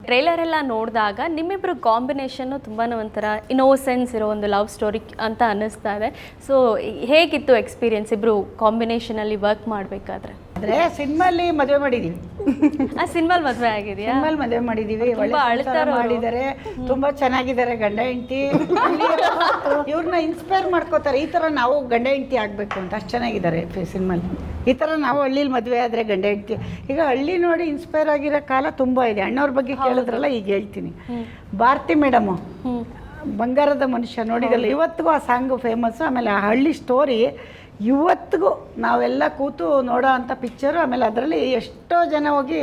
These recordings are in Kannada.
ಟ್ರೇಲರ್ ಎಲ್ಲ ನೋಡಿದಾಗ ನಿಮ್ಮಿಬ್ಬರು ಕಾಂಬಿನೇಷನ್ನು ತುಂಬಾ ಒಂಥರ ಇನ್ನೋಸೆನ್ಸ್ ಇರೋ ಒಂದು ಲವ್ ಸ್ಟೋರಿ ಅಂತ ಅನ್ನಿಸ್ತಾ ಇದೆ. ಸೊ ಹೇಗಿತ್ತು ಎಕ್ಸ್ಪೀರಿಯನ್ಸ್ ಇಬ್ಬರು ಕಾಂಬಿನೇಷನಲ್ಲಿ ವರ್ಕ್ ಮಾಡಬೇಕಾದ್ರೆ? ಆದರೆ ಸಿನಿಮಾಲಿ ಮದುವೆ ಮಾಡಿದ್ದೀವಿ. ಆ ಸಿನಿಮಾಲ್ ಮದುವೆ ಆಗಿದೆಯಾ? ಸಿನಿಮಾಲ್ ಮದುವೆ ಮಾಡಿದ್ದೀವಿ. ಒಳ್ಳೆ ಮಾಡಿದ್ದಾರೆ, ತುಂಬ ಚೆನ್ನಾಗಿದ್ದಾರೆ ಗಂಡ ಹೆಂಡತಿ. ಇವ್ರನ್ನ ಇನ್ಸ್ಪೈರ್ ಮಾಡ್ಕೋತಾರೆ, ಈ ಥರ ನಾವು ಗಂಡ ಹೆಂಡತಿ ಆಗಬೇಕು ಅಂತ. ಅಷ್ಟು ಚೆನ್ನಾಗಿದ್ದಾರೆ ಸಿನಿಮಾಲಿ. ಈ ಥರ ನಾವು ಹಳ್ಳೀಲಿ ಮದುವೆ ಆದರೆ ಗಂಡ ಹೆಂಡತಿ. ಈಗ ಹಳ್ಳಿ ನೋಡಿ ಇನ್ಸ್ಪೈರ್ ಆಗಿರೋ ಕಾಲ ತುಂಬ ಇದೆ. ಅಣ್ಣವ್ರ ಬಗ್ಗೆ ಕೇಳಿದ್ರಲ್ಲ, ಈಗ ಹೇಳ್ತೀನಿ. ಭಾರತಿ ಮೇಡಮು ಬಂಗಾರದ ಮನುಷ್ಯ ನೋಡಿದಲ್ಲ, ಇವತ್ತಿಗೂ ಆ ಸಾಂಗು ಫೇಮಸ್ಸು. ಆಮೇಲೆ ಆ ಹಳ್ಳಿ ಸ್ಟೋರಿ ಇವತ್ತಿಗೂ ನಾವೆಲ್ಲ ಕೂತು ನೋಡೋ ಅಂಥ ಪಿಕ್ಚರು. ಆಮೇಲೆ ಅದರಲ್ಲಿ ಎಷ್ಟೋ ಜನ ಹೋಗಿ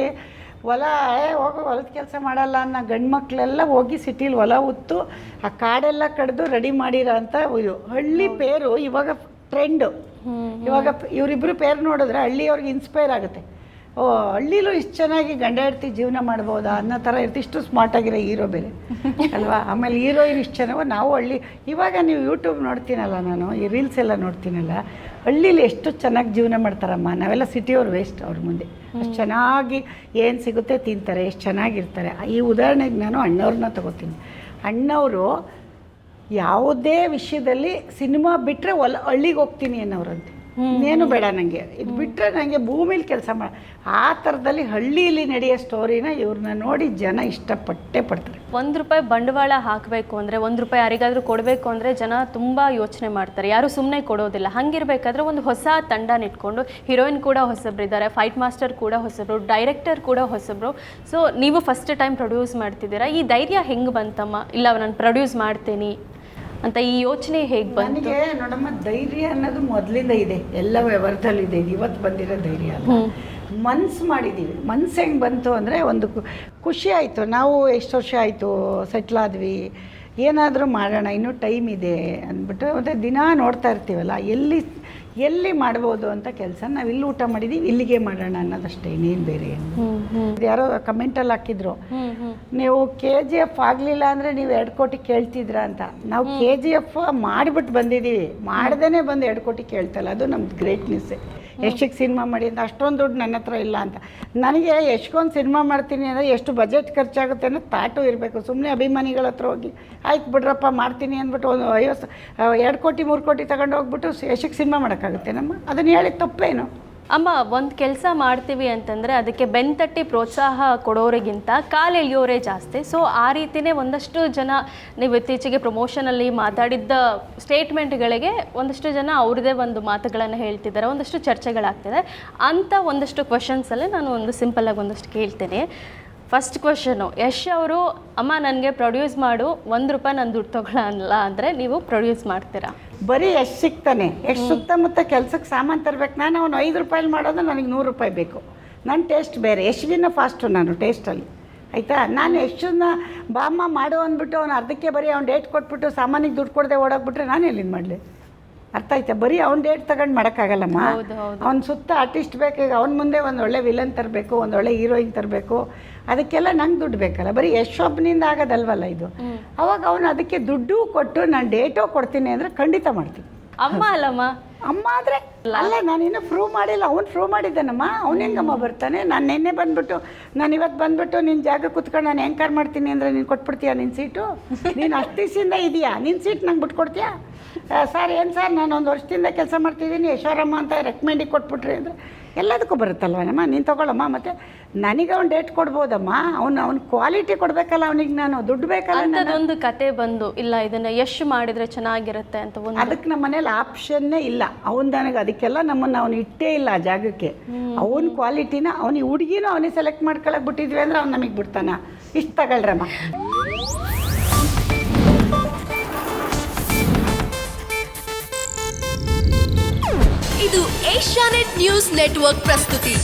ಹೋಗೋ ಹೊಲದ ಕೆಲಸ ಮಾಡಲ್ಲ ಅನ್ನೋ ಗಂಡು ಮಕ್ಕಳೆಲ್ಲ ಹೋಗಿ ಸಿಟಿಲಿ ಹೊಲ ಉತ್ತು ಆ ಕಾಡೆಲ್ಲ ಕಡ್ದು ರೆಡಿ ಮಾಡಿರೋ ಅಂಥ ಇದು ಹಳ್ಳಿ ಪೇರು ಇವಾಗ ಟ್ರೆಂಡು. ಇವಾಗ ಇವರಿಬ್ಬರು ಪೇರು ನೋಡಿದ್ರೆ ಹಳ್ಳಿಯವ್ರಿಗೆ ಇನ್ಸ್ಪೈರ್ ಆಗುತ್ತೆ. ಓ, ಹಳ್ಳಿಲೂ ಇಷ್ಟು ಚೆನ್ನಾಗಿ ಗಂಡ ಹೆಂಡತಿ ಜೀವನ ಮಾಡ್ಬೋದಾ ಅನ್ನೋ ಥರ ಇರ್ತಿ. ಇಷ್ಟು ಸ್ಮಾರ್ಟಾಗಿರೋ ಹೀರೋ ಬೇರೆ ಅಲ್ವಾ. ಆಮೇಲೆ ಹೀರೋಯಿನ್ ಇಷ್ಟು ಚೆನ್ನಾಗೋ. ನಾವು ಹಳ್ಳಿ ಇವಾಗ ನೀವು ಯೂಟ್ಯೂಬ್ ನೋಡ್ತೀನಲ್ಲ, ನಾನು ಈ ರೀಲ್ಸ್ ಎಲ್ಲ ನೋಡ್ತೀನಲ್ಲ, ಹಳ್ಳೀಲಿ ಎಷ್ಟು ಚೆನ್ನಾಗಿ ಜೀವನ ಮಾಡ್ತಾರಮ್ಮ. ನಾವೆಲ್ಲ ಸಿಟಿಯವ್ರು ವೇಸ್ಟ್ ಅವ್ರ ಮುಂದೆ. ಅಷ್ಟು ಚೆನ್ನಾಗಿ ಏನು ಸಿಗುತ್ತೆ ತಿಂತಾರೆ, ಎಷ್ಟು ಚೆನ್ನಾಗಿರ್ತಾರೆ. ಈ ಉದಾಹರಣೆಗೆ ನಾನು ಅಣ್ಣವ್ರನ್ನ ತಗೋತೀನಿ. ಅಣ್ಣವರು ಯಾವುದೇ ವಿಷಯದಲ್ಲಿ ಸಿನಿಮಾ ಬಿಟ್ಟರೆ ಹಳ್ಳಿಗೆ ಹೋಗ್ತೀನಿ ಅನ್ನೋರಂತೆ. ಇನ್ನೇನು ಬೇಡ ನನಗೆ, ಇದು ಬಿಟ್ಟರೆ ನನಗೆ ಭೂಮಿಲಿ ಕೆಲಸ ಮಾಡಿ. ಆ ಥರದಲ್ಲಿ ಹಳ್ಳಿಯಲ್ಲಿ ನಡೆಯೋ ಸ್ಟೋರಿನ ಇವ್ರನ್ನ ನೋಡಿ ಜನ ಇಷ್ಟಪಟ್ಟೇ ಪಡ್ತಾರೆ. ₹1 ಬಂಡವಾಳ ಹಾಕಬೇಕು ಅಂದರೆ, ₹1 ಯಾರಿಗಾದರೂ ಕೊಡಬೇಕು ಅಂದರೆ ಜನ ತುಂಬ ಯೋಚನೆ ಮಾಡ್ತಾರೆ, ಯಾರು ಸುಮ್ಮನೆ ಕೊಡೋದಿಲ್ಲ. ಹಂಗಿರಬೇಕಾದ್ರೆ ಒಂದು ಹೊಸ ತಂಡನ ಇಟ್ಕೊಂಡು, ಹೀರೋಯಿನ್ ಕೂಡ ಹೊಸಬ್ರಿದ್ದಾರೆ, ಫೈಟ್ ಮಾಸ್ಟರ್ ಕೂಡ ಹೊಸಬ್ರು, ಡೈರೆಕ್ಟರ್ ಕೂಡ ಹೊಸಬ್ರು. ಸೊ ನೀವು ಫಸ್ಟ್ ಟೈಮ್ ಪ್ರೊಡ್ಯೂಸ್ ಮಾಡ್ತಿದ್ದೀರಾ. ಈ ಧೈರ್ಯ ಹೆಂಗೆ ಬಂತಮ್ಮ? ಇಲ್ಲ ನಾನು ಪ್ರೊಡ್ಯೂಸ್ ಮಾಡ್ತೀನಿ ಅಂತ ಈ ಯೋಚನೆ ಹೇಗೆ ಬಂತು? ನನಗೆ ನೋಡಮ್ಮ, ಧೈರ್ಯ ಅನ್ನೋದು ಮೊದಲಿಂದ ಇದೆ, ಎಲ್ಲ ವ್ಯವಹಾರದಲ್ಲಿದೆ. ಇವತ್ತು ಬಂದಿರೋ ಧೈರ್ಯ ಅಲ್ಲ. ಮನ್ಸು ಮಾಡಿದ್ದೀವಿ. ಮನ್ಸು ಹೆಂಗೆ ಬಂತು ಅಂದರೆ, ಒಂದು ಖುಷಿ ಆಯಿತು. ನಾವು ಎಷ್ಟು ವರ್ಷ ಆಯಿತು ಸೆಟ್ಲಾದ್ವಿ, ಏನಾದರೂ ಮಾಡೋಣ, ಇನ್ನೂ ಟೈಮ್ ಇದೆ ಅಂದ್ಬಿಟ್ಟು. ಮತ್ತು ದಿನ ನೋಡ್ತಾ ಇರ್ತೀವಲ್ಲ, ಎಲ್ಲಿ ಮಾಡ್ಬೋದು ಅಂತ ಕೆಲಸ. ನಾವು ಇಲ್ಲಿ ಊಟ ಮಾಡಿದ್ದೀವಿ, ಇಲ್ಲಿಗೆ ಮಾಡೋಣ ಅನ್ನೋದಷ್ಟೇ, ಇನ್ನೇನು ಬೇರೆ ಏನು. ಯಾರೋ ಕಮೆಂಟಲ್ಲಿ ಹಾಕಿದ್ರು, ನೀವು KGF ಆಗಲಿಲ್ಲ ಅಂದರೆ ನೀವು 2 ಕೋಟಿ ಕೇಳ್ತಿದ್ರ ಅಂತ. ನಾವು KGF ಮಾಡಿಬಿಟ್ಟು ಬಂದಿದ್ದೀವಿ, ಮಾಡ್ದೇ ಬಂದು 2 ಕೋಟಿ ಕೇಳ್ತಲ್ಲ. ಅದು ನಮ್ದು ಗ್ರೇಟ್ನೆಸ್ಸೇ. ಎಷ್ಟಕ್ಕೆ ಸಿನಿಮಾ ಮಾಡಿ ಅಂತ ಅಷ್ಟೊಂದು ದುಡ್ಡು ನನ್ನ ಹತ್ರ ಇಲ್ಲ ಅಂತ. ನನಗೆ ಎಷ್ಟೊಂದು ಸಿನಿಮಾ ಮಾಡ್ತೀನಿ ಅಂದರೆ ಎಷ್ಟು ಬಜೆಟ್ ಖರ್ಚಾಗುತ್ತೆ ಅನ್ನೋ ತಾಟು ಇರಬೇಕು. ಸುಮ್ಮನೆ ಅಭಿಮಾನಿಗಳ ಹತ್ರ ಹೋಗಿ ಆಯ್ತು ಬಿಡ್ರಪ್ಪ ಮಾಡ್ತೀನಿ ಅಂದ್ಬಿಟ್ಟು ಒಂದು 2 ಕೋಟಿ 3 ಕೋಟಿ ತಗೊಂಡು ಹೋಗ್ಬಿಟ್ಟು ಎಷ್ಟಕ್ಕೆ ಸಿನಿಮಾ ಮಾಡೋಕ್ಕಾಗುತ್ತೆ ನಮ್ಮ? ಅದನ್ನು ಹೇಳಿ ತಪ್ಪೇನು? ಅಮ್ಮ, ಒಂದು ಕೆಲಸ ಮಾಡ್ತೀವಿ ಅಂತಂದರೆ ಅದಕ್ಕೆ ಬೆನ್ತಟ್ಟಿ ಪ್ರೋತ್ಸಾಹ ಕೊಡೋರಿಗಿಂತ ಕಾಲು ಎಳೆಯೋರೇ ಜಾಸ್ತಿ. ಸೊ ಆ ರೀತಿಯೇ ಒಂದಷ್ಟು ಜನ, ನೀವು ಇತ್ತೀಚೆಗೆ ಪ್ರಮೋಷನಲ್ಲಿ ಮಾತಾಡಿದ್ದ ಸ್ಟೇಟ್ಮೆಂಟ್ಗಳಿಗೆ ಒಂದಷ್ಟು ಜನ ಅವ್ರದ್ದೇ ಒಂದು ಮಾತುಗಳನ್ನು ಹೇಳ್ತಿದ್ದಾರೆ, ಒಂದಷ್ಟು ಚರ್ಚೆಗಳಾಗ್ತಿದೆ. ಅಂಥ ಒಂದಷ್ಟು ಕ್ವಶನ್ಸಲ್ಲಿ ನಾನು ಒಂದು ಸಿಂಪಲ್ಲಾಗಿ ಒಂದಷ್ಟು ಕೇಳ್ತೀನಿ. ಫಸ್ಟ್ ಕ್ವಶನು, ಯಶ್ ಅವರು ಅಮ್ಮ ನನಗೆ ಪ್ರೊಡ್ಯೂಸ್ ಮಾಡು, ₹1 ನಾನು ದುಡ್ಡು ತೊಗೊಳ್ಳಲ್ಲ ಅಂದರೆ ನೀವು ಪ್ರೊಡ್ಯೂಸ್ ಮಾಡ್ತೀರಾ? ಬರೀ ಎಷ್ಟು ಸಿಗ್ತಾನೆ, ಎಷ್ಟು ಸುತ್ತಮುತ್ತ ಕೆಲಸಕ್ಕೆ ಸಾಮಾನು ತರಬೇಕು. ನಾನು ಅವನು ₹5 ಮಾಡೋದು ನನಗೆ ₹100 ಬೇಕು. ನನ್ನ ಟೇಸ್ಟ್ ಬೇರೆ, ಎಷ್ಟಿನ ಫಾಸ್ಟು ನಾನು ಟೇಸ್ಟಲ್ಲಿ, ಆಯಿತಾ. ನಾನು ಎಷ್ಟನ್ನ ಬಾಮ್ಮ ಮಾಡು ಅಂದ್ಬಿಟ್ಟು ಅವ್ನು ಅರ್ಧಕ್ಕೆ ಬರೀ ಅವ್ನು ಡೇಟ್ ಕೊಟ್ಬಿಟ್ಟು ಸಾಮಾನಿಗೆ ದುಡ್ಡು ಕೊಡದೆ ಓಡೋಗ್ಬಿಟ್ರೆ ನಾನು ಎಲ್ಲಿಂದ ಮಾಡಲಿ? ಅರ್ಥ ಆಯ್ತಾ? ಬರೀ ಅವ್ನು ಡೇಟ್ ತಗೊಂಡು ಮಾಡೋಕ್ಕಾಗಲ್ಲಮ್ಮ. ಅವ್ನು ಸುತ್ತ ಆರ್ಟಿಸ್ಟ್ ಬೇಕು. ಈಗ ಅವ್ನ ಮುಂದೆ ಒಂದು ಒಳ್ಳೆ ವಿಲನ್ ತರಬೇಕು, ಒಂದು ಒಳ್ಳೆ ಹೀರೋಯಿನ್ ತರಬೇಕು, ಅದಕ್ಕೆಲ್ಲ ನಂಗೆ ದುಡ್ಡು ಬೇಕಲ್ಲ. ಬರೀ ಯಶೊಬ್ಬನಿಂದ ಆಗೋದಲ್ವಲ್ಲ ಇದು. ಅವಾಗ ಅವನು ಅದಕ್ಕೆ ದುಡ್ಡು ಕೊಟ್ಟು ನಾನು ಡೇಟೋ ಕೊಡ್ತೀನಿ ಅಂದರೆ ಖಂಡಿತ ಮಾಡ್ತೀನಿ. ಅಮ್ಮ ಅಲ್ಲಮ್ಮ, ಅಮ್ಮ ಆದರೆ ಅಲ್ಲ, ನಾನಿನ್ನೂ ಪ್ರೂವ್ ಮಾಡಿಲ್ಲ. ಅವ್ನು ಪ್ರೂವ್ ಮಾಡಿದ್ದಾನಮ್ಮ. ಅವ್ನು ಹೆಂಗಮ್ಮ ಬರ್ತಾನೆ? ನಾನು ನಿನ್ನೆ ಬಂದುಬಿಟ್ಟು, ನಾನು ಇವತ್ತು ಬಂದುಬಿಟ್ಟು ನಿನ್ನ ಜಾಗ ಕೂತ್ಕೊಂಡು ನಾನು ಆ್ಯಂಕರ್ ಮಾಡ್ತೀನಿ ಅಂದರೆ ನೀನು ಕೊಟ್ಬಿಡ್ತೀಯಾ ನಿನ್ನ ಸೀಟು? ನೀನು ಅಷ್ಟು ದಿವಸದಿಂದ ಇದೆಯಾ, ನಿನ್ನ ಸೀಟ್ ನಂಗೆ ಬಿಟ್ಕೊಡ್ತೀಯಾ? ಸರ್ ಏನು ಸರ್, ನಾನು 1 ವರ್ಷದಿಂದ ಕೆಲಸ ಮಾಡ್ತಿದ್ದೀನಿ, ಯಶೋರಮ್ಮ ಅಂತ ರೆಕಮೆಂಡಿಗೆ ಕೊಟ್ಬಿಟ್ರಿ ಅಂದರೆ ಎಲ್ಲದಕ್ಕೂ ಬರುತ್ತಲ್ವನಮ್ಮ. ನೀನು ತೊಗೊಳಮ್ಮ. ಮತ್ತು ನನಗೆ ಅವ್ನು ಡೇಟ್ ಕೊಡ್ಬೋದಮ್ಮ. ಅವ್ನು ಕ್ವಾಲಿಟಿ ಕೊಡಬೇಕಲ್ಲ, ಅವನಿಗೆ ನಾನು ದುಡ್ಡು ಬೇಕಲ್ಲ. ಅದೊಂದು ಕತೆ ಬಂದು ಇಲ್ಲ ಇದನ್ನು ಯಶ್ ಮಾಡಿದರೆ ಚೆನ್ನಾಗಿರುತ್ತೆ ಅಂತ ಒಂದು, ಅದಕ್ಕೆ ನಮ್ಮ ಮನೇಲಿ ಆಪ್ಷನ್ನೇ ಇಲ್ಲ. ಅವ್ನು ನನಗೆ ಅದಕ್ಕೆಲ್ಲ ನಮ್ಮನ್ನು ಅವನು ಇಟ್ಟೇ ಇಲ್ಲ ಆ ಜಾಗಕ್ಕೆ. ಅವನ ಕ್ವಾಲಿಟಿನ ಅವನಿಗೆ ಹುಡುಗಿನೂ ಅವನಿಗೆ ಸೆಲೆಕ್ಟ್ ಮಾಡ್ಕೊಳಕ್ಕೆ ಬಿಟ್ಟಿದ್ವಿ ಅಂದರೆ ಅವ್ನು ನಮಗೆ ಬಿಡ್ತಾನ? ಇಷ್ಟು ತಗೊಳ್ರಮ್ಮ. ಇದು ಏಷ್ಯಾನೆಟ್ ನ್ಯೂಸ್ ನೆಟ್ವರ್ಕ್ ಪ್ರಸ್ತುತಿ.